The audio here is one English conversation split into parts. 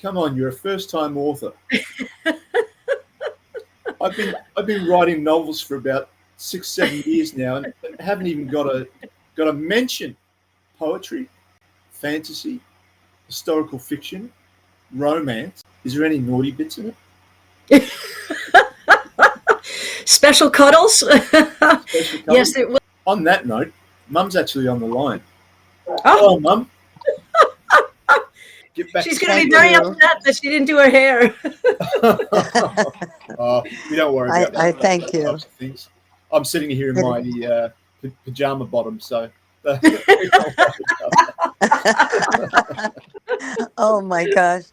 Come on, you're a first-time author. I've been writing novels for about 6, 7 years now, and haven't even got a mention. Poetry, fantasy, historical fiction, romance. Is there any naughty bits in it? Special cuddles? Special cuddles? Yes, it will. On that note, Mum's actually on the line. Oh, Hello, Mum. Get back. She's going to be very upset that she didn't do her hair. We don't worry about that. I thank you. Types of things. I'm sitting here in my pajama bottom, so. Oh my gosh.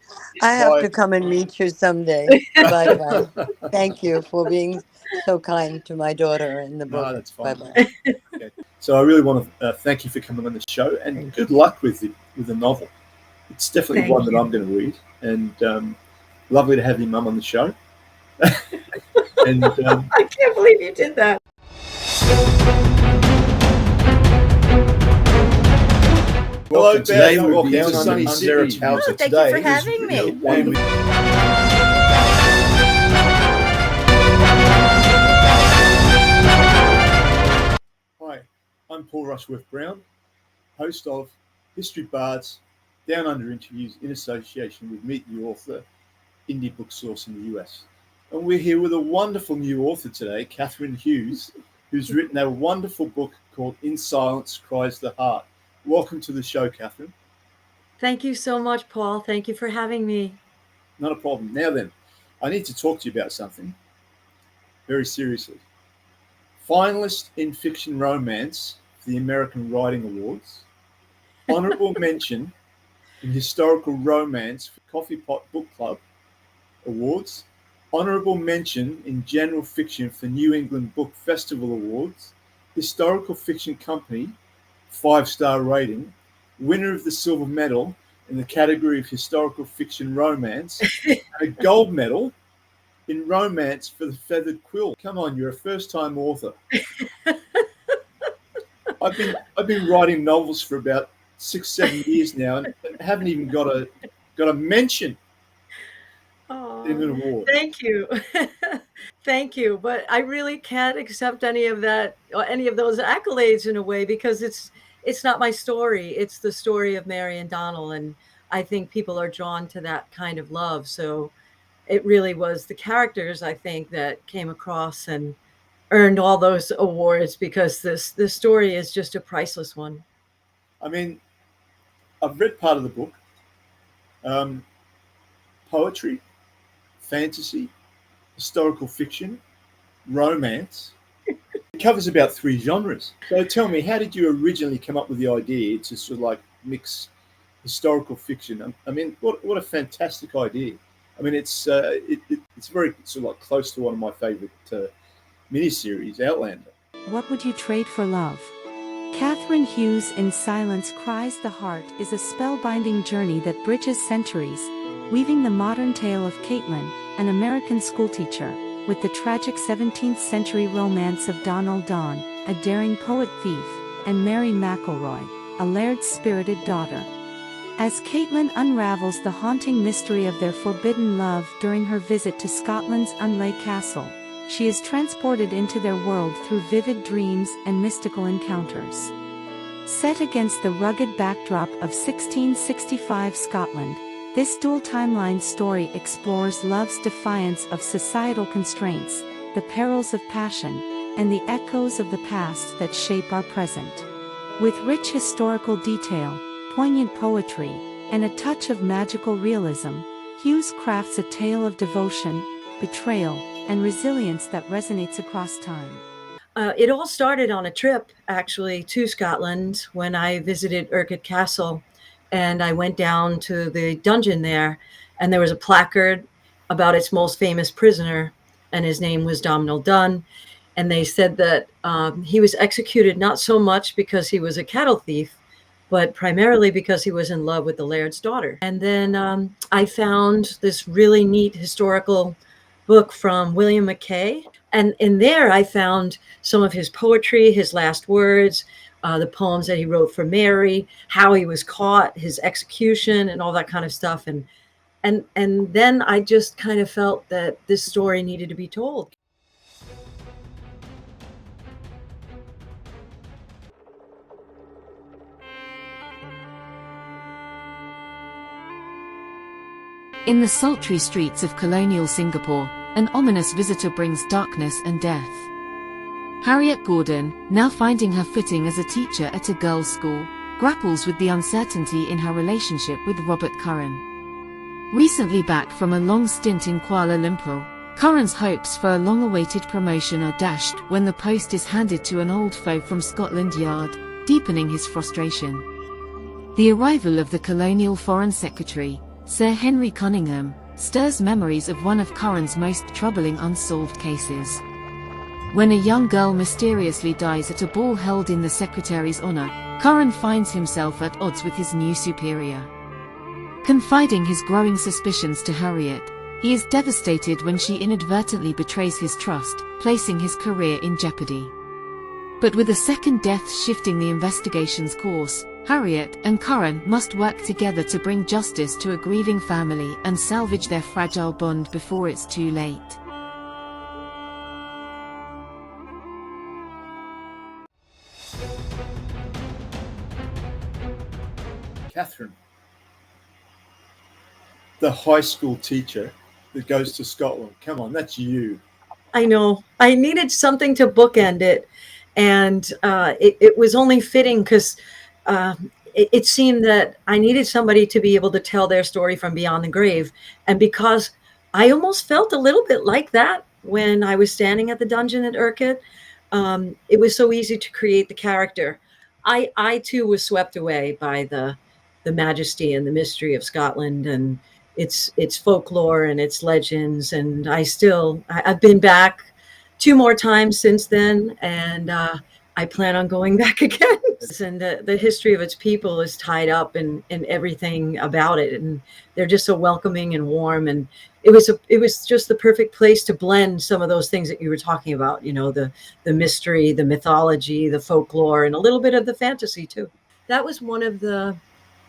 I have to come and meet you someday. Bye-bye. Thank you for being so kind to my daughter in the book. No, that's fine. Bye-bye. Okay. So I really want to thank you for coming on the show, and good luck with the novel. It's definitely one that I'm going to read, and lovely to have your mum on the show. And I can't believe you did that. Hello, today we're Welcome down to on sunny Sarah Sydney. Towser. Thank you for having me. Hi, I'm Paul Rushworth-Brown, host of History Bards, Down Under Interviews in association with Meet the Author, Indie Book Source in the US. And we're here with a wonderful new author today, Catherine Hughes, who's written a wonderful book called In Silence Cries the Heart. Welcome to the show, Catherine. Thank you so much, Paul. Thank you for having me. Not a problem. Now then, I need to talk to you about something very seriously. Finalist in fiction romance for the American Writing Awards, honorable mention in historical romance for Coffee Pot Book Club Awards, honorable mention in general fiction for New England Book Festival Awards, historical fiction company, 5-star rating, winner of the silver medal in the category of historical fiction romance, and a gold medal in romance for the Feathered Quill. Come on, you're a first-time author. I've been writing novels for about 6, 7 years now, and haven't even got a mention in an award. Thank you. Thank you. But I really can't accept any of that, or any of those accolades in a way, because it's not my story. It's the story of Mary and Donald. And I think people are drawn to that kind of love. So it really was the characters, I think, that came across and earned all those awards, because this story is just a priceless one. I mean, I've read part of the book. Poetry, fantasy, historical fiction, romance. It covers about 3 genres. So tell me, how did you originally come up with the idea to sort of like mix historical fiction? I mean, what a fantastic idea. I mean, it's very sort of like close to one of my favorite miniseries, Outlander. What would you trade for love? Catherine Hughes' In Silence Cries the Heart is a spellbinding journey that bridges centuries, weaving the modern tale of Caitlin, an American schoolteacher, with the tragic 17th century romance of Donald Donne, a daring poet-thief, and Mary McElroy, a laird's spirited daughter. As Caitlin unravels the haunting mystery of their forbidden love during her visit to Scotland's Unley Castle, she is transported into their world through vivid dreams and mystical encounters. Set against the rugged backdrop of 1665 Scotland, this dual-timeline story explores love's defiance of societal constraints, the perils of passion, and the echoes of the past that shape our present. With rich historical detail, poignant poetry, and a touch of magical realism, Hughes crafts a tale of devotion, betrayal, and resilience that resonates across time. It all started on a trip, actually, to Scotland when I visited Urquhart Castle, and I went down to the dungeon there, and there was a placard about its most famous prisoner, and his name was Donald Dunn. And they said that he was executed not so much because he was a cattle thief, but primarily because he was in love with the laird's daughter. And then I found this really neat historical book from William McKay. And in there, I found some of his poetry, his last words, the poems that he wrote for Mary, how he was caught, his execution, and all that kind of stuff. And And then I just kind of felt that this story needed to be told. In the sultry streets of colonial Singapore, an ominous visitor brings darkness and death. Harriet Gordon, now finding her footing as a teacher at a girls' school, grapples with the uncertainty in her relationship with Robert Curran. Recently back from a long stint in Kuala Lumpur, Curran's hopes for a long-awaited promotion are dashed when the post is handed to an old foe from Scotland Yard, deepening his frustration. The arrival of the colonial Foreign Secretary, Sir Henry Cunningham, stirs memories of one of Curran's most troubling unsolved cases. When a young girl mysteriously dies at a ball held in the Secretary's honor, Curran finds himself at odds with his new superior. Confiding his growing suspicions to Harriet, he is devastated when she inadvertently betrays his trust, placing his career in jeopardy. But with a second death shifting the investigation's course, Harriet and Curran must work together to bring justice to a grieving family and salvage their fragile bond before it's too late. Catherine, the high school teacher that goes to Scotland. Come on, that's you. I know. I needed something to bookend it. And it was only fitting because it seemed that I needed somebody to be able to tell their story from beyond the grave. And because I almost felt a little bit like that when I was standing at the dungeon at Urquhart, it was so easy to create the character. I too was swept away by the majesty and the mystery of Scotland and its folklore and its legends. And I've been back 2 more times since then, and I plan on going back again. And the history of its people is tied up in everything about it, and they're just so welcoming and warm. And it was just the perfect place to blend some of those things that you were talking about. You know, the mystery, the mythology, the folklore, and a little bit of the fantasy too. That was one of the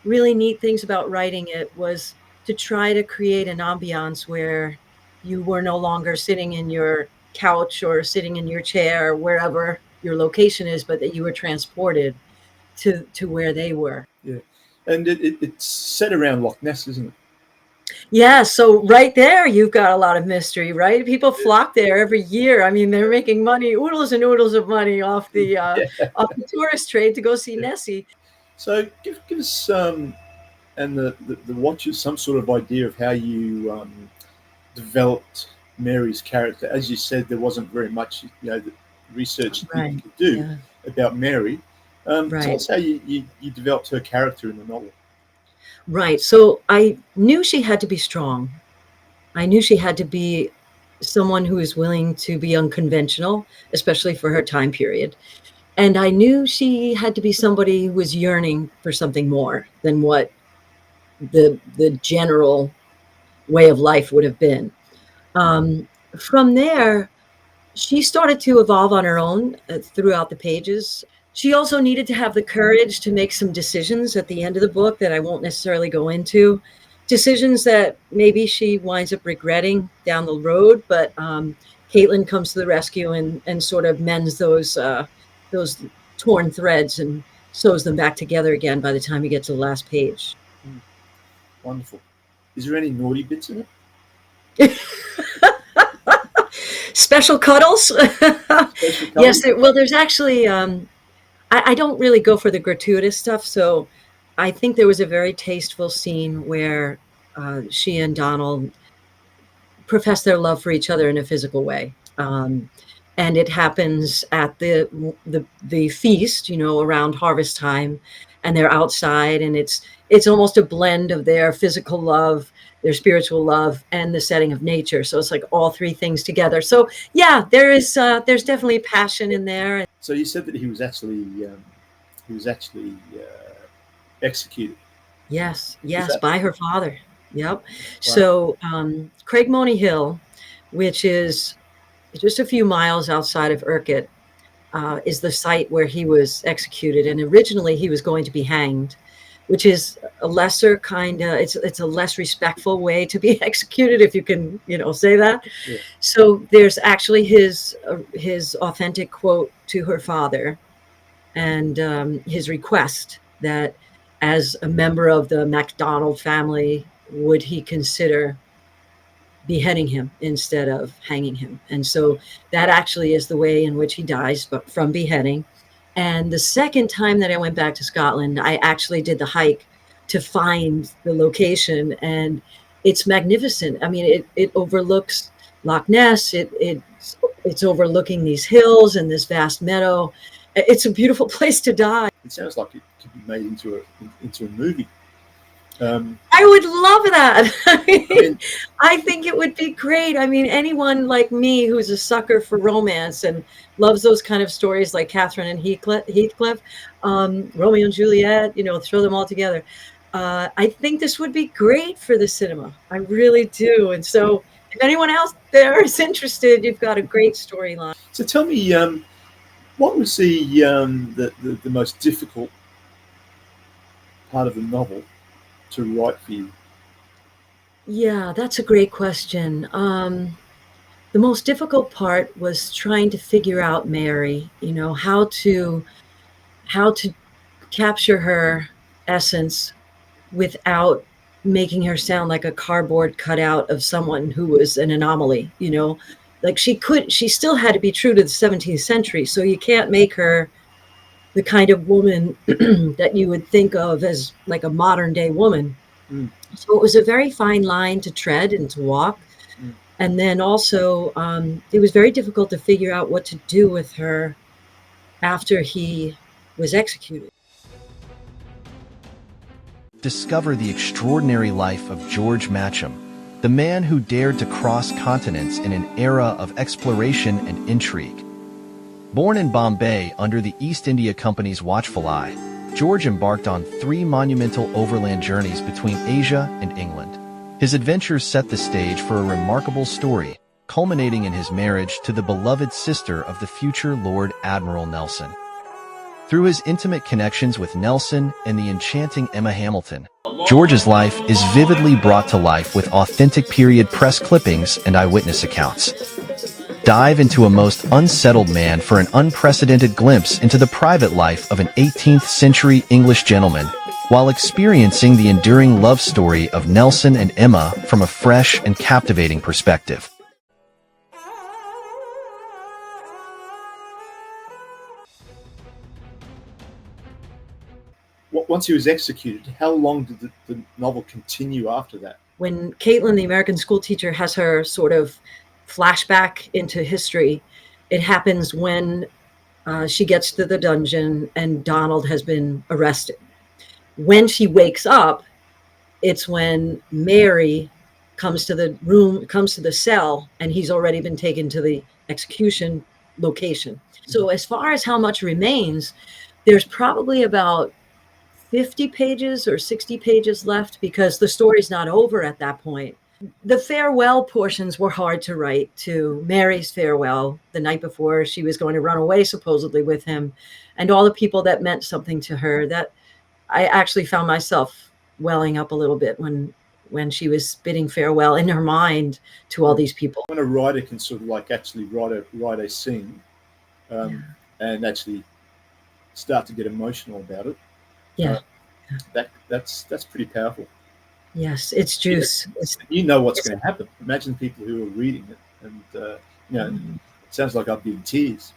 really neat things about writing it, was to try to create an ambiance where you were no longer sitting in your couch or sitting in your chair, wherever your location is, but that you were transported to where they were. Yeah. And it's set around Loch Ness, isn't it? Yeah, so right there, you've got a lot of mystery, right? People flock there every year. I mean, they're making money, oodles and oodles of money off the off the tourist trade to go see Nessie. So give us and the watchers some sort of idea of how you developed Mary's character. As you said, there wasn't very much, the research that you could do about Mary. Tell us how you developed her character in the novel. Right. So I knew she had to be strong. I knew she had to be someone who is willing to be unconventional, especially for her time period. And I knew she had to be somebody who was yearning for something more than what the general way of life would have been. From there, she started to evolve on her own throughout the pages. She also needed to have the courage to make some decisions at the end of the book that I won't necessarily go into. Decisions that maybe she winds up regretting down the road, but Caitlin comes to the rescue and sort of mends those torn threads and sews them back together again by the time you get to the last page. Wonderful. Is there any naughty bits in it? Special cuddles? Yes. There's actually, I don't really go for the gratuitous stuff. So I think there was a very tasteful scene where she and Donald profess their love for each other in a physical way. And it happens at the feast, around harvest time, and they're outside, and it's almost a blend of their physical love, their spiritual love, and the setting of nature. So it's like all three things together. So yeah, there's definitely passion in there. So you said that he was actually executed. Yes, by her father. Yep. Wow. So Craig Money Hill, which is just a few miles outside of Urquhart, is the site where he was executed. And originally he was going to be hanged, which is a lesser kind of, it's a less respectful way to be executed, if you can, say that. Yeah. So there's actually his authentic quote to her father, and his request that as a member of the MacDonald family, would he consider beheading him instead of hanging him. And so that actually is the way in which he dies, but from beheading. And the second time that I went back to Scotland, I actually did the hike to find the location, and it's magnificent. I mean, it overlooks Loch Ness. It's overlooking these hills and this vast meadow. It's a beautiful place to die. It sounds like it could be made into a movie. I would love that. I think it would be great. I mean, anyone like me who's a sucker for romance and loves those kind of stories like Catherine and Heathcliff, Romeo and Juliet, throw them all together. I think this would be great for the cinema. I really do. And so if anyone else there is interested, you've got a great storyline. So tell me, what was the most difficult part of the novel to write for you? Yeah, that's a great question. The most difficult part was trying to figure out Mary, how to capture her essence without making her sound like a cardboard cutout of someone who was an anomaly, like she still had to be true to the 17th century. So you can't make her the kind of woman that you would think of as like a modern day woman. Mm. So it was a very fine line to tread and to walk. Mm. And then also, it was very difficult to figure out what to do with her after he was executed. Discover the extraordinary life of George Matcham, the man who dared to cross continents in an era of exploration and intrigue. Born in Bombay under the East India Company's watchful eye, George embarked on 3 monumental overland journeys between Asia and England. His adventures set the stage for a remarkable story, culminating in his marriage to the beloved sister of the future Lord Admiral Nelson. Through his intimate connections with Nelson and the enchanting Emma Hamilton, George's life is vividly brought to life with authentic period press clippings and eyewitness accounts. Dive into a most unsettled man for an unprecedented glimpse into the private life of an 18th century English gentleman, while experiencing the enduring love story of Nelson and Emma from a fresh and captivating perspective. Once he was executed, how long did the novel continue after that? When Caitlin, the American school teacher, has her sort of flashback into history, it happens when she gets to the dungeon and Donald has been arrested. When she wakes up, it's when Mary comes to the cell, and he's already been taken to the execution location. So as far as how much remains, there's probably about 50 pages or 60 pages left, because the story's not over at that point. The farewell portions were hard to write too. Mary's farewell, the night before she was going to run away supposedly with him, and all the people that meant something to her, that I actually found myself welling up a little bit when she was bidding farewell in her mind to all these people. When a writer can sort of like actually write a scene and actually start to get emotional about it, that's pretty powerful. Yes, it's juice. You know what's going to happen. Imagine people who are reading it, and it sounds like I'd be in tears.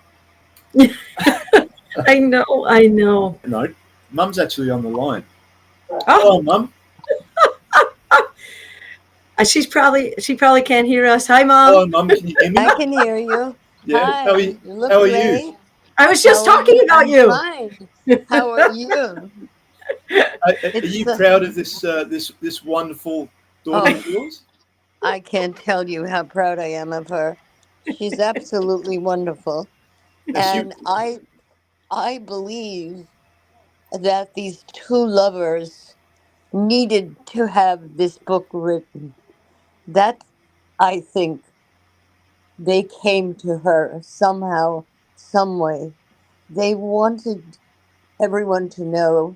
I know. No, Mum's actually on the line. Oh, Mum. She probably can't hear us. Hi, Mom. Oh, Mum, can you hear me? I can hear you. Yeah. Hi. How are you? I was just talking about you. Fine. How are you? Are you proud of this wonderful daughter of yours? I can't tell you how proud I am of her. She's absolutely wonderful. And I believe that these 2 lovers needed to have this book written. That, I think, they came to her somehow, some way. They wanted everyone to know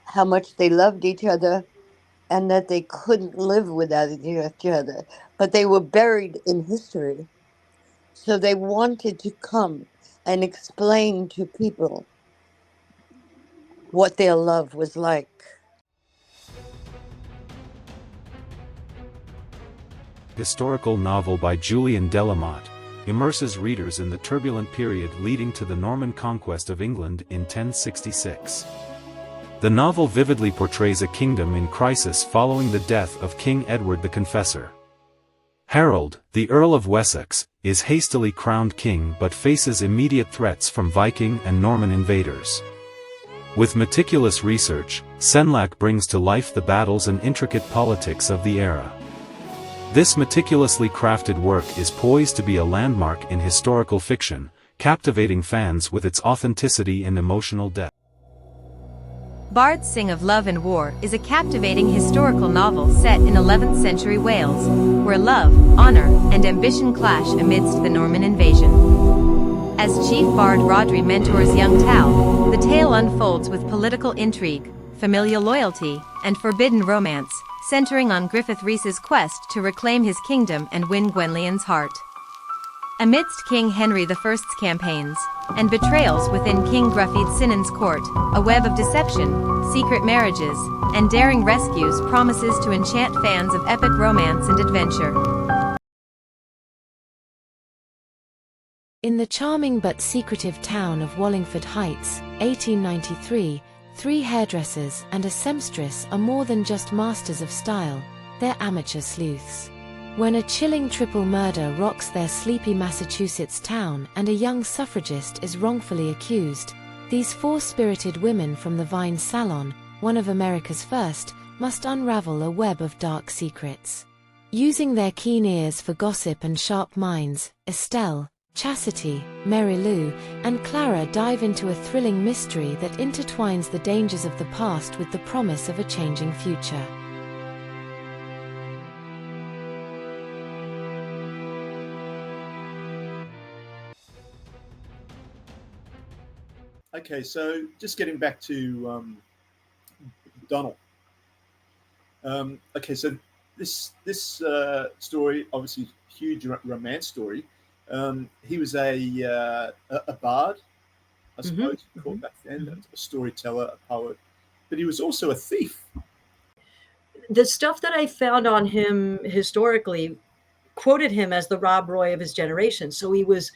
how much they loved each other and that they couldn't live without each other. But they were buried in history. So they wanted to come and explain to people what their love was like. Historical novel by Julian Delamotte immerses readers in the turbulent period leading to the Norman conquest of England in 1066. The novel vividly portrays a kingdom in crisis following the death of King Edward the Confessor. Harold, the Earl of Wessex, is hastily crowned king but faces immediate threats from Viking and Norman invaders. With meticulous research, Senlac brings to life the battles and intricate politics of the era. This meticulously crafted work is poised to be a landmark in historical fiction, captivating fans with its authenticity and emotional depth. Bards Sing of Love and War is a captivating historical novel set in 11th century Wales, where love, honor, and ambition clash amidst the Norman invasion. As Chief Bard Rodri mentors young Tal, the tale unfolds with political intrigue, familial loyalty, and forbidden romance, centering on Griffith Rhys's quest to reclaim his kingdom and win Gwenllian's heart. Amidst King Henry I's campaigns, and betrayals within King Gruffydd Sinan's court, a web of deception, secret marriages, and daring rescues promises to enchant fans of epic romance and adventure. In the charming but secretive town of Wallingford Heights, 1893, 3 hairdressers and a seamstress are more than just masters of style, they're amateur sleuths. When a chilling triple murder rocks their sleepy Massachusetts town and a young suffragist is wrongfully accused, these 4 spirited women from the Vine Salon, one of America's first, must unravel a web of dark secrets. Using their keen ears for gossip and sharp minds, Estelle, Chastity, Mary Lou, and Clara dive into a thrilling mystery that intertwines the dangers of the past with the promise of a changing future. Okay, so just getting back to Donald. Okay, so this story, obviously huge romance story. He was a bard, I suppose, called back then, a storyteller, a poet, but he was also a thief. The stuff that I found on him historically quoted him as the Rob Roy of his generation. So he was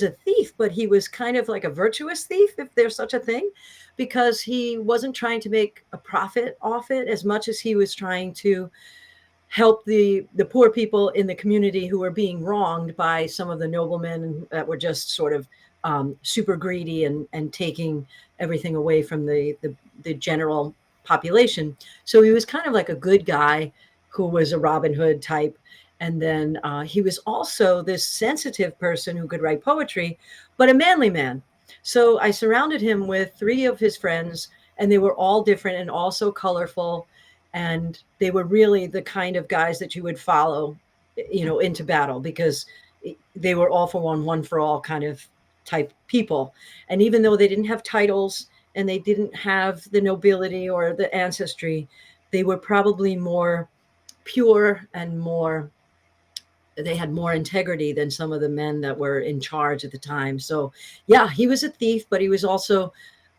a thief, but he was kind of like a virtuous thief, if there's such a thing, because he wasn't trying to make a profit off it as much as he was trying to help the poor people in the community who were being wronged by some of the noblemen that were just sort of super greedy and taking everything away from the general population. So he was kind of like a good guy who was a Robin Hood type. And then he was also this sensitive person who could write poetry, but a manly man. So I surrounded him with 3 of his friends, and they were all different and also colorful. And they were really the kind of guys that you would follow, into battle, because they were all for one for all kind of type people. And even though they didn't have titles and they didn't have the nobility or the ancestry, they were probably more pure and they had more integrity than some of the men that were in charge at the time. So yeah, he was a thief, but he was also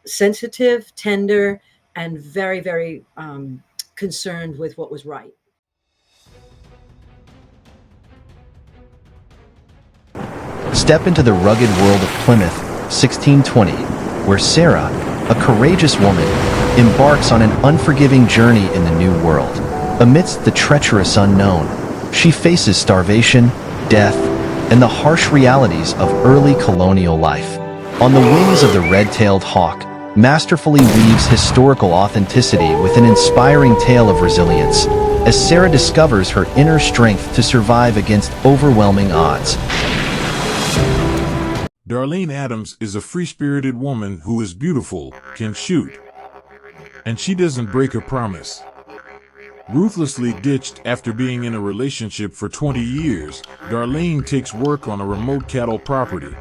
sensitive, tender, and very, very concerned with what was right. Step into the rugged world of Plymouth, 1620, where Sarah, a courageous woman, embarks on an unforgiving journey in the new world. Amidst the treacherous unknown, she faces starvation, death, and the harsh realities of early colonial life. On the wings of the red-tailed hawk, masterfully weaves historical authenticity with an inspiring tale of resilience, as Sarah discovers her inner strength to survive against overwhelming odds. Darlene Adams is a free-spirited woman who is beautiful, can shoot, and she doesn't break her promise. Ruthlessly ditched after being in a relationship for 20 years, Darlene takes work on a remote cattle property.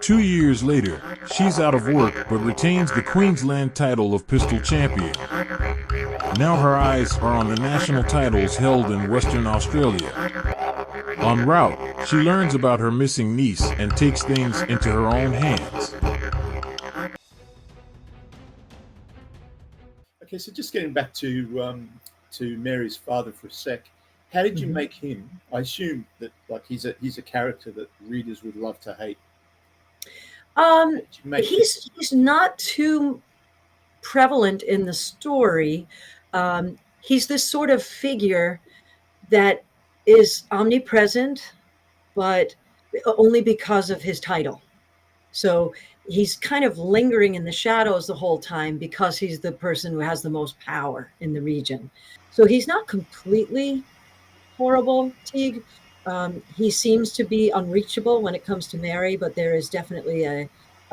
2 years later, she's out of work but retains the Queensland title of pistol champion. Now her eyes are on the national titles held in Western Australia. En route, she learns about her missing niece and takes things into her own hands. Okay, so just getting back to Mary's father for a sec. How did you make him? I assume that like he's a character that readers would love to hate. He's not too prevalent in the story. He's this sort of figure that is omnipresent, but only because of his title. So he's kind of lingering in the shadows the whole time because he's the person who has the most power in the region. So he's not completely horrible, Teague. He seems to be unreachable when it comes to Mary, but there is definitely a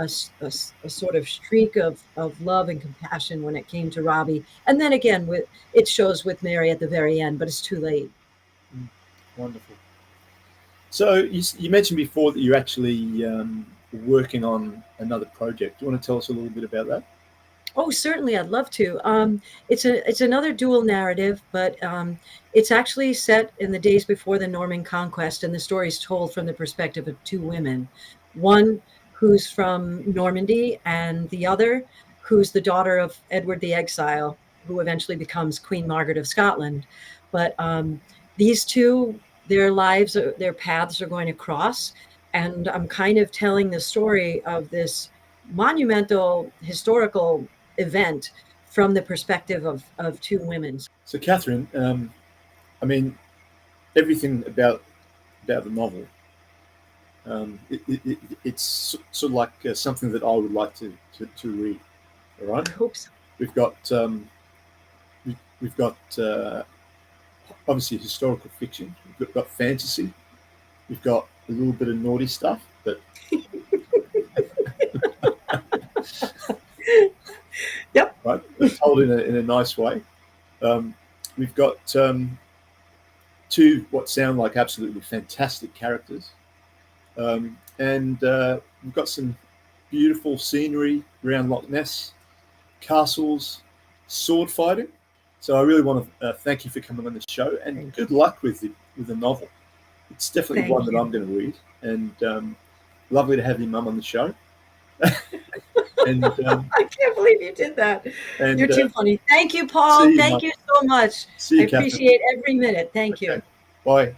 sort of streak of love and compassion when it came to Robbie. And then again, it shows with Mary at the very end, but it's too late. Wonderful. So you mentioned before that you're actually working on another project. Do you want to tell us a little bit about that? Oh, certainly, I'd love to. It's another dual narrative, but it's actually set in the days before the Norman conquest, and the story is told from the perspective of two women. One who's from Normandy, and the other who's the daughter of Edward the Exile, who eventually becomes Queen Margaret of Scotland. But these two, their paths are going to cross, and I'm kind of telling the story of this monumental historical event from the perspective of two women. So, Catherine, I mean, everything about the novel, it's sort of like something that I would like to read. All right. I hope so. We've got obviously historical fiction. We've got fantasy. We've got a little bit of naughty stuff, but yep. Right, but told in a nice way. We've got two what sound like absolutely fantastic characters, and we've got some beautiful scenery around Loch Ness, castles, sword fighting. So I really want to thank you for coming on the show, and good luck with the novel. It's definitely one that I'm going to read, and lovely to have your mum on the show. And I can't believe you did that. And, you're too funny. Thank you, Paul. Thank you so much. See you, I appreciate every minute. Thank you. Bye.